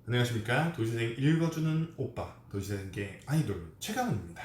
안녕하십니까. 도시생 읽어주는 오빠, 도시생계 아이돌 최강훈입니다.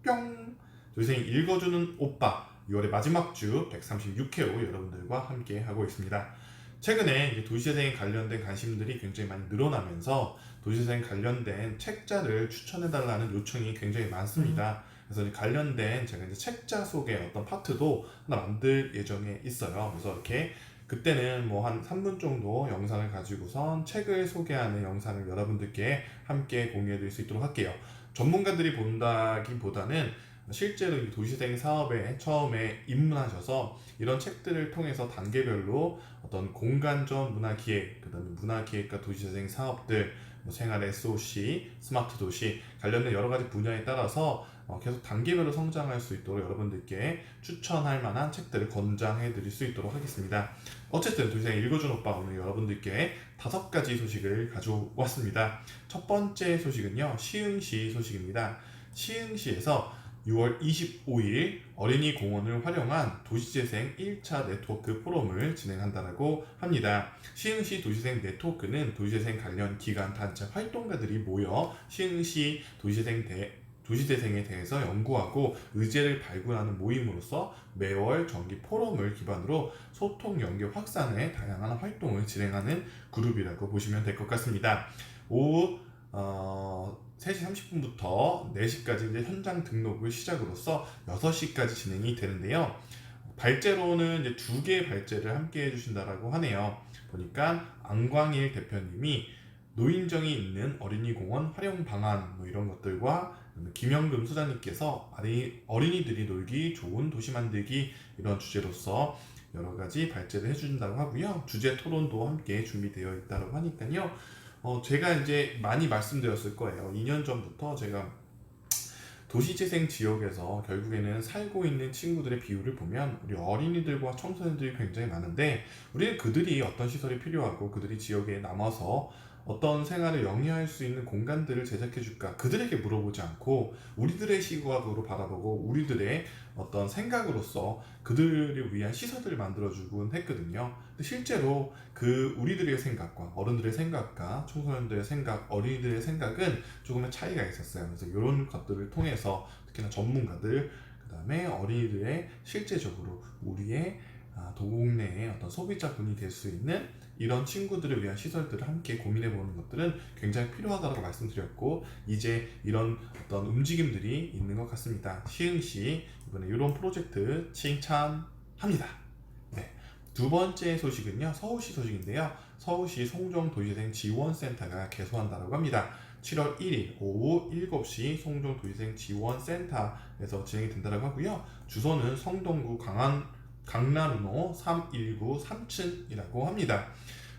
뿅! 도시생 읽어주는 오빠 6월의 마지막 주 136회로 여러분들과 함께 하고 있습니다. 최근에 이제 도시재생에 관련된 관심들이 굉장히 많이 늘어나면서 도시재생 관련된 책자를 추천해달라는 요청이 굉장히 많습니다. 그래서 이제 관련된 제가 이제 책자 속의 어떤 파트도 하나 만들 예정에 있어요. 그래서 이렇게 그때는 뭐 한 3분 정도 영상을 가지고선 책을 소개하는 영상을 여러분들께 함께 공유해 드릴 수 있도록 할게요. 전문가들이 본다기보다는 실제로 이 도시재생 사업에 처음에 입문하셔서 이런 책들을 통해서 단계별로 어떤 공간적 문화기획, 그 다음에 문화기획과 도시재생 사업들, 뭐 생활 SOC, 스마트 도시 관련된 여러 가지 분야에 따라서 계속 단계별로 성장할 수 있도록 여러분들께 추천할 만한 책들을 권장해 드릴 수 있도록 하겠습니다. 어쨌든 도시재생 읽어준 오빠 오늘 여러분들께 5가지 소식을 가져왔습니다. 첫 번째 소식은요, 시흥시 소식입니다. 시흥시에서 6월 25일 어린이 공원을 활용한 도시재생 1차 네트워크 포럼을 진행한다고 합니다. 시흥시 도시재생 네트워크는 도시재생 관련 기관, 단체, 활동가들이 모여 시흥시 도시재생에 대해서 연구하고 의제를 발굴하는 모임으로서 매월 정기 포럼을 기반으로 소통, 연계, 확산의 다양한 활동을 진행하는 그룹이라고 보시면 될 것 같습니다. 오후 3시 30분부터 4시까지 이제 현장 등록을 시작으로서 6시까지 진행이 되는데요. 발제로는 이제 2개의 발제를 함께 해주신다라고 하네요. 보니까 안광일 대표님이 노인정이 있는 어린이공원 활용 방안 뭐 이런 것들과 김영금 소장님께서 어린이들이 놀기 좋은 도시 만들기 이런 주제로서 여러 가지 발제를 해준다고 하고요. 주제 토론도 함께 준비되어 있다고 하니까요. 제가 이제 많이 말씀드렸을 거예요. 2년 전부터 제가 도시재생 지역에서 결국에는 살고 있는 친구들의 비율을 보면 우리 어린이들과 청소년들이 굉장히 많은데 우리는 그들이 어떤 시설이 필요하고 그들이 지역에 남아서 어떤 생활을 영위할 수 있는 공간들을 제작해 줄까 그들에게 물어보지 않고 우리들의 시각으로 바라보고 우리들의 어떤 생각으로서 그들을 위한 시설들을 만들어 주곤 했거든요. 근데 실제로 그 우리들의 생각과 어른들의 생각과 청소년들의 생각, 어린이들의 생각은 조금의 차이가 있었어요. 그래서 이런 것들을 통해서 특히나 전문가들, 그 다음에 어린이들의 실제적으로 우리의 도공내의 어떤 소비자군이 될 수 있는 이런 친구들을 위한 시설들을 함께 고민해 보는 것들은 굉장히 필요하다고 말씀드렸고 이제 이런 어떤 움직임들이 있는 것 같습니다. 시흥시 이번에 이런 프로젝트 칭찬합니다. 네. 두 번째 소식은요, 서울시 소식인데요. 서울시 송정도시재생 지원센터가 개소한다고 합니다. 7월 1일 오후 7시 송정도시재생 지원센터에서 진행이 된다고 하고요. 주소는 성동구 강남로 319 3층이라고 합니다.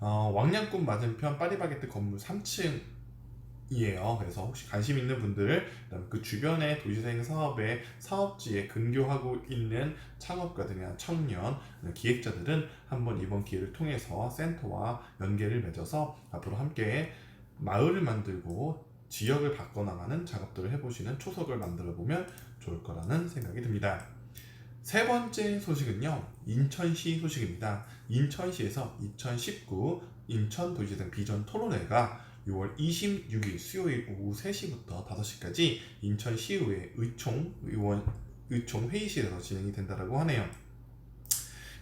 왕량군 맞은편 파리바게뜨 건물 3층이에요. 그래서 혹시 관심 있는 분들, 그다음에 그 주변의 도시재생 사업의 사업지에 근교하고 있는 창업가들이나 청년, 기획자들은 한번 이번 기회를 통해서 센터와 연계를 맺어서 앞으로 함께 마을을 만들고 지역을 바꿔나가는 작업들을 해보시는 초석을 만들어 보면 좋을 거라는 생각이 듭니다. 세 번째 소식은요, 인천시 소식입니다. 인천시에서 2019 인천도시재생 비전 토론회가 6월 26일 수요일 오후 3시부터 5시까지 인천시의회 의총 회의실에서 진행이 된다고 하네요.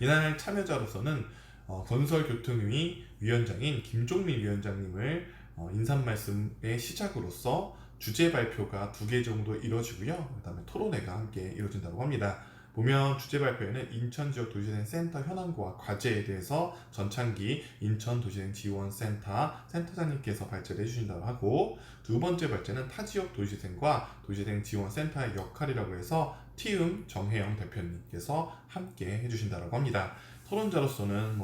이날 참여자로서는 건설교통위 위원장인 김종민 위원장님을 인사 말씀의 시작으로서 주제 발표가 2개 정도 이루어지고요. 그 다음에 토론회가 함께 이루어진다고 합니다. 보면 주제 발표에는 인천 지역 도시재생 센터 현황과 과제에 대해서 전창기 인천 도시재생 지원센터 센터장님께서 발제를 해주신다고 하고, 두 번째 발제는 타 지역 도시재생과 도시재생 지원센터의 역할이라고 해서 티움 정혜영 대표님께서 함께 해주신다고 합니다. 토론자로서는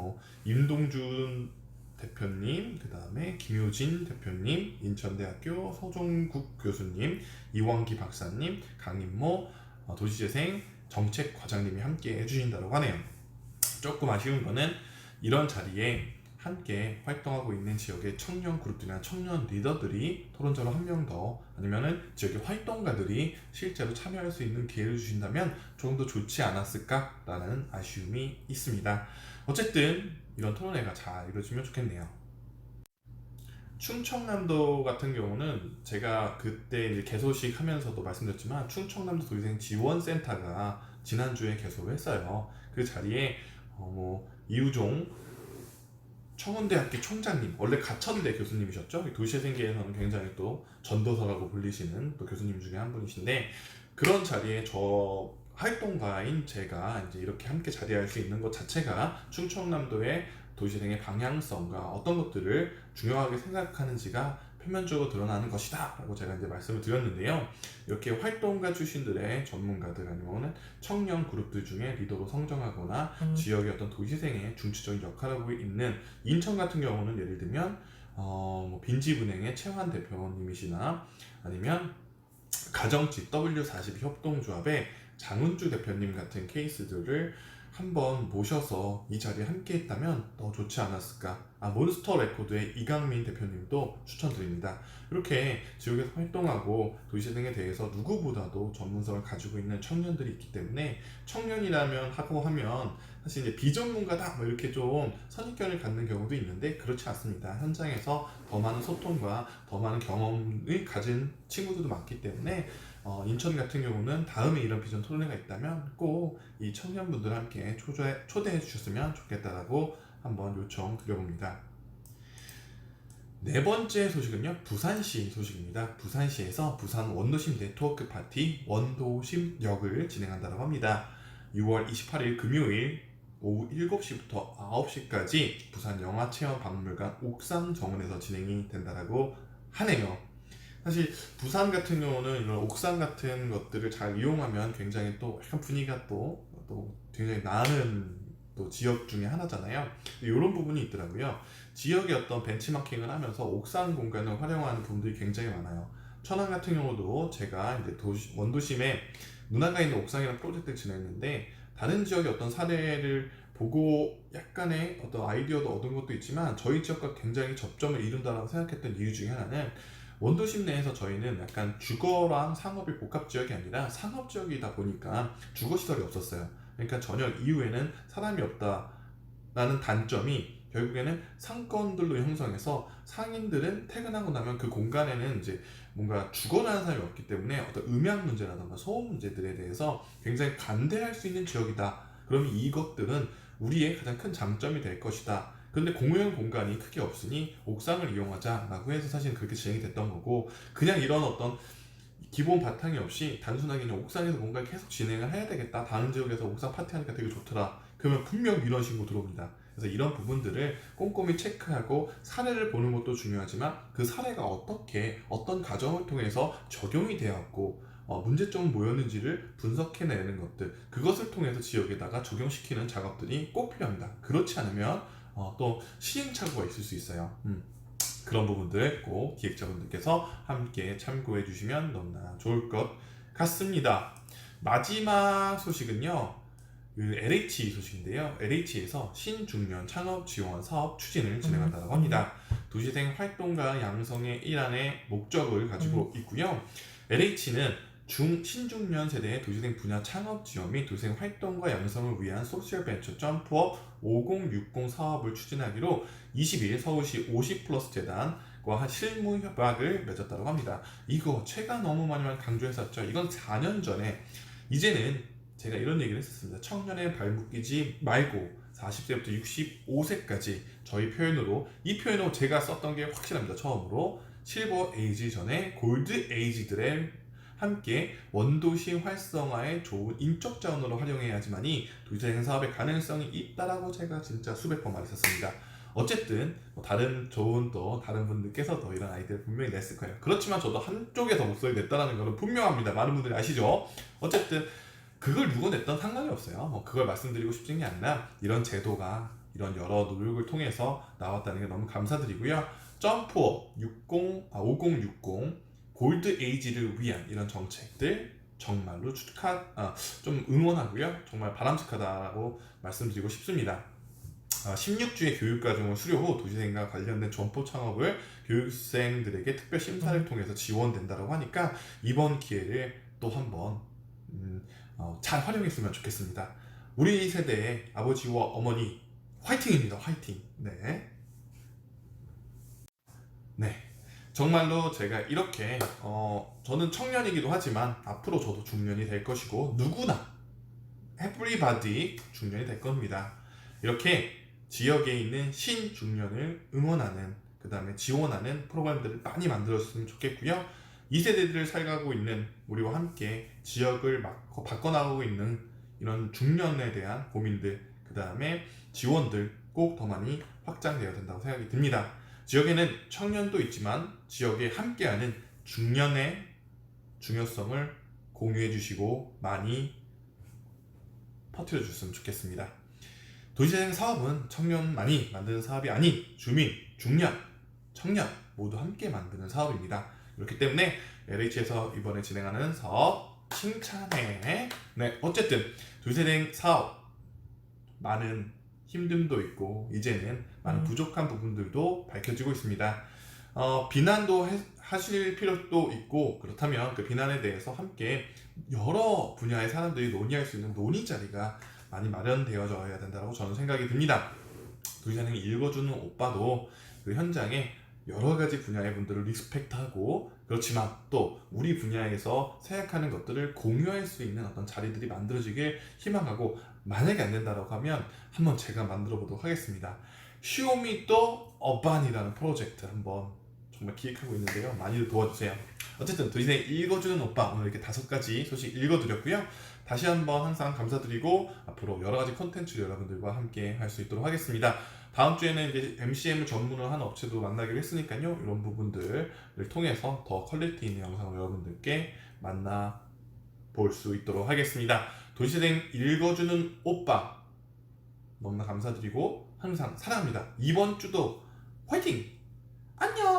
임동준 대표님, 그 다음에 김효진 대표님, 인천대학교 서종국 교수님, 이원기 박사님, 강인모 도시재생 정책과장님이 함께 해주신다고 하네요. 조금 아쉬운 거는 이런 자리에 함께 활동하고 있는 지역의 청년 그룹들이나 청년 리더들이 토론자로 한 명 더 아니면은 지역의 활동가들이 실제로 참여할 수 있는 기회를 주신다면 조금 더 좋지 않았을까라는 아쉬움이 있습니다. 어쨌든 이런 토론회가 잘 이루어지면 좋겠네요. 충청남도 같은 경우는 제가 그때 이제 개소식 하면서도 말씀드렸지만 충청남도 도시생 지원센터가 지난주에 개소를 했어요. 그 자리에 뭐 이우종 청운대학교 총장님, 원래 가천대 교수님이셨죠. 도시생계에서는 굉장히 또 전도사라고 불리시는 또 교수님 중에 한 분이신데, 그런 자리에 저 활동가인 제가 이제 이렇게 함께 자리할 수 있는 것 자체가 충청남도의 도시생의 방향성과 어떤 것들을 중요하게 생각하는지가 표면적으로 드러나는 것이다 라고 제가 이제 말씀을 드렸는데요. 이렇게 활동가 출신들의 전문가들 아니면 청년 그룹들 중에 리더로 성장하거나 지역의 어떤 도시생의 중추적인 역할을 하고 있는 인천 같은 경우는 예를 들면 뭐 빈집은행의 최환 대표님이시나 아니면 가정집 W42 협동조합의 장은주 대표님 같은 케이스들을 한번 모셔서 이 자리에 함께 했다면 더 좋지 않았을까. 몬스터 레코드의 이강민 대표님도 추천드립니다. 이렇게 지역에서 활동하고 도시생에 대해서 누구보다도 전문성을 가지고 있는 청년들이 있기 때문에 청년이라면 하고 하면 사실 이제 비전문가다 뭐 이렇게 좀 선입견을 갖는 경우도 있는데 그렇지 않습니다. 현장에서 더 많은 소통과 더 많은 경험을 가진 친구들도 많기 때문에 인천 같은 경우는 다음에 이런 비전 토론회가 있다면 꼭 이 청년분들 함께 초대해 주셨으면 좋겠다라고 한번 요청 드려봅니다. 네 번째 소식은요, 부산시 소식입니다. 부산시에서 부산 원도심 네트워크 파티 원도심역을 진행한다고 합니다. 6월 28일 금요일 오후 7시부터 9시까지 부산 영화체험박물관 옥상 정원에서 진행이 된다고 하네요. 사실 부산 같은 경우는 이런 옥상 같은 것들을 잘 이용하면 굉장히 또 약간 분위기가 또 굉장히 나는 또 지역 중에 하나잖아요. 이런 부분이 있더라고요. 지역의 어떤 벤치마킹을 하면서 옥상 공간을 활용하는 분들이 굉장히 많아요. 천안 같은 경우도 제가 이제 원도심에 문화가 있는 옥상이라는 프로젝트를 진행했는데 다른 지역의 어떤 사례를 보고 약간의 어떤 아이디어도 얻은 것도 있지만 저희 지역과 굉장히 접점을 이룬다고 생각했던 이유 중에 하나는 원도심 내에서 저희는 약간 주거랑 상업의 복합 지역이 아니라 상업 지역이다 보니까 주거 시설이 없었어요. 그러니까 저녁 이후에는 사람이 없다라는 단점이 결국에는 상권들로 형성해서 상인들은 퇴근하고 나면 그 공간에는 이제 뭔가 죽어나는 사람이 없기 때문에 어떤 음향 문제라든가 소음 문제들에 대해서 굉장히 간대할 수 있는 지역이다. 그러면 이것들은 우리의 가장 큰 장점이 될 것이다. 근데 공용 공간이 크게 없으니 옥상을 이용하자라고 해서 사실 그렇게 진행이 됐던 거고, 그냥 이런 어떤 기본 바탕이 없이 단순하게 그냥 옥상에서 뭔가 계속 진행을 해야 되겠다, 다른 지역에서 옥상 파티하니까 되게 좋더라, 그러면 분명 민원 신고 들어옵니다. 그래서 이런 부분들을 꼼꼼히 체크하고 사례를 보는 것도 중요하지만 그 사례가 어떻게 어떤 과정을 통해서 적용이 되었고 문제점은 뭐였는지를 분석해내는 것들, 그것을 통해서 지역에다가 적용시키는 작업들이 꼭 필요합니다. 그렇지 않으면 또 시행착오가 있을 수 있어요. 그런 부분들 꼭 기획자분들께서 함께 참고해 주시면 너무나 좋을 것 같습니다. 마지막 소식은요, LH 소식인데요. LH에서 신중년 창업 지원 사업 추진을 진행한다고 합니다. 도시생 활동가 양성의 일환의 목적을 가지고 있고요. LH는 신중년 세대의 도시생 분야 창업 지원 및 도시생 활동과 양성을 위한 소셜 벤처 점프업 5060 사업을 추진하기로 20일 서울시 50플러스 재단과 실무 협약을 맺었다고 합니다. 이거 제가 너무 많이 강조했었죠. 이건 4년 전에. 이제는 제가 이런 얘기를 했었습니다. 청년의 발묶이지 말고 40세부터 65세까지 저희 표현으로, 이 표현으로 제가 썼던 게 확실합니다. 처음으로 실버 에이지 전에 골드 에이지들의 함께 원도시 활성화에 좋은 인적 자원으로 활용해야지만이 도시재생 사업의 가능성이 있다라고 제가 진짜 수백 번 말했었습니다. 어쨌든 다른 좋은 또 다른 분들께서도 이런 아이디어를 분명히 냈을 거예요. 그렇지만 저도 한쪽에서 목소리 냈다라는 것은 분명합니다. 많은 분들이 아시죠? 어쨌든 그걸 누가 냈던 상관이 없어요. 그걸 말씀드리고 싶은 게 아니라 이런 제도가 이런 여러 노력을 통해서 나왔다는 게 너무 감사드리고요. 점프업 5060 골드 에이지를 위한 이런 정책들 정말로 좀 응원하고요. 정말 바람직하다고 말씀드리고 싶습니다. 16주의 교육과정을 수료 후 도시생과 관련된 점포 창업을 교육생들에게 특별 심사를 통해서 지원된다고 하니까 이번 기회를 또 한번 잘 활용했으면 좋겠습니다. 우리 세대의 아버지와 어머니 화이팅입니다. 화이팅. 네. 정말로 제가 이렇게 저는 청년이기도 하지만 앞으로 저도 중년이 될 것이고 누구나 everybody 중년이 될 겁니다. 이렇게 지역에 있는 신중년을 응원하는 그 다음에 지원하는 프로그램들을 많이 만들었으면 좋겠고요. 2세대들을 살아가고 있는 우리와 함께 지역을 바꿔나가고 있는 이런 중년에 대한 고민들 그 다음에 지원들 꼭 더 많이 확장되어야 된다고 생각이 듭니다. 지역에는 청년도 있지만 지역에 함께하는 중년의 중요성을 공유해 주시고 많이 퍼뜨려 주셨으면 좋겠습니다. 도시재생 사업은 청년만이 만드는 사업이 아닌 주민, 중년, 청년 모두 함께 만드는 사업입니다. 그렇기 때문에 LH에서 이번에 진행하는 사업 칭찬해. 네, 어쨌든 도시재생 사업 많은 힘듦도 있고 이제는 많은 부족한 부분들도 밝혀지고 있습니다. 비난도 하실 필요도 있고 그렇다면 그 비난에 대해서 함께 여러 분야의 사람들이 논의할 수 있는 논의 자리가 많이 마련되어져야 된다고 저는 생각이 듭니다. 도시재생 읽어주는 오빠도 그 현장에 여러 가지 분야의 분들을 리스펙트하고 그렇지만 또 우리 분야에서 생각하는 것들을 공유할 수 있는 어떤 자리들이 만들어지길 희망하고 만약에 안 된다고 하면 한번 제가 만들어 보도록 하겠습니다. 쇼미더 어반이라는 프로젝트 한번 정말 기획하고 있는데요. 많이들 도와주세요. 어쨌든 도시재생 읽어주는 오빠 오늘 이렇게 5가지 소식 읽어드렸고요. 다시 한번 항상 감사드리고 앞으로 여러 가지 콘텐츠를 여러분들과 함께 할 수 있도록 하겠습니다. 다음 주에는 이제 MCM을 전문으로 하는 업체도 만나기로 했으니까요. 이런 부분들을 통해서 더 퀄리티 있는 영상을 여러분들께 만나볼 수 있도록 하겠습니다. 도시재생 읽어주는 오빠 너무나 감사드리고 항상 사랑합니다. 이번 주도 화이팅! 안녕!